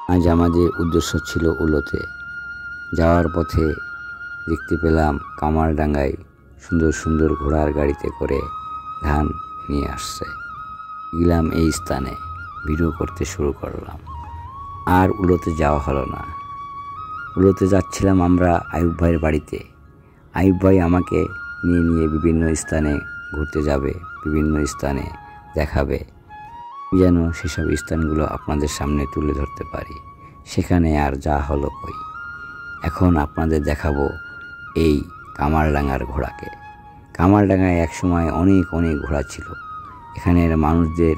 আজ আমাদের উদ্দেশ্য ছিল উলোতে। যাওয়ার পথে দেখতে পেলাম কামারডাঙ্গায় সুন্দর সুন্দর ঘোড়ার গাড়িতে করে ধান নিয়ে আসছে। গেলাম এই স্থানে, ভিডিও করতে শুরু করলাম। আর উলোতে যাওয়া হলো না। উলোতে যাচ্ছিলাম আমরা আইয়ুব ভাইয়ের বাড়িতে। আইয়ুব ভাই আমাকে নিয়ে নিয়ে বিভিন্ন স্থানে ঘুরতে যাবে, বিভিন্ন স্থানে দেখাবে, যেন সেসব স্থানগুলো আপনাদের সামনে তুলে ধরতে পারি। সেখানে আর যা হলো কই। এখন আপনাদের দেখাবো এই কামারডাঙ্গার ঘোড়াকে। কামারডাঙ্গায় একসময় অনেক অনেক ঘোড়া ছিল। এখানের মানুষদের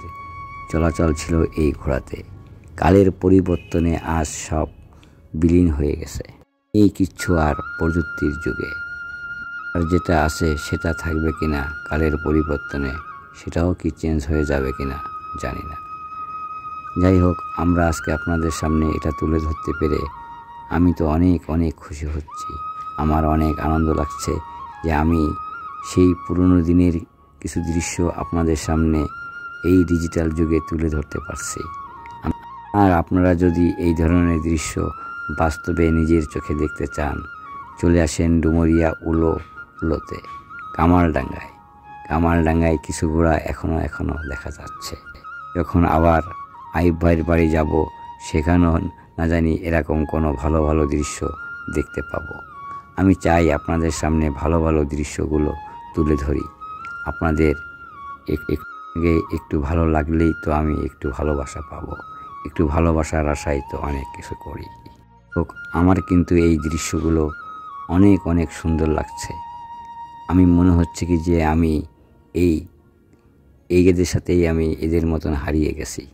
চলাচল ছিল এই ঘোড়াতে। কালের পরিবর্তনে আজ সব বিলীন হয়ে গেছে। এই কিচ্ছু আর প্রযুক্তির যুগে। আর যেটা আছে সেটা থাকবে কিনা কালের পরিবর্তনে, সেটাও কি চেঞ্জ হয়ে যাবে কিনা জানি না। যাই হোক, আমরা আজকে আপনাদের সামনে এটা তুলে ধরতে পেরে আমি তো অনেক অনেক খুশি হচ্ছি। আমার অনেক আনন্দ লাগছে যে আমি সেই পুরনো দিনের কিছু দৃশ্য আপনাদের সামনে এই ডিজিটাল যুগে তুলে ধরতে পারছি। আর আপনারা যদি এই ধরনের দৃশ্য বাস্তবে নিজের চোখে দেখতে চান, চলে আসেন ডুমুরিয়া উলোতে, কামারডাঙ্গায়। কামারডাঙ্গায় কিছু ঘোড়া এখনো দেখা যাচ্ছে। যখন আবার আইয়ুব ভাইয়ের বাড়ি যাব, সেখানেও না জানি এরকম কোনো ভালো ভালো দৃশ্য দেখতে পাবো। আমি চাই আপনাদের সামনে ভালো ভালো দৃশ্যগুলো তুলে ধরি। আপনাদের একটু ভালো লাগলেই তো আমি একটু ভালোবাসা পাবো। একটু ভালোবাসার আশায় তো অনেক কিছু করি। তো আমার কিন্তু এই দৃশ্যগুলো অনেক অনেক সুন্দর লাগছে। আমি মনে হচ্ছে কি যে আমি এই এদের সাথেই আমি এদের মতন হারিয়ে গেছি।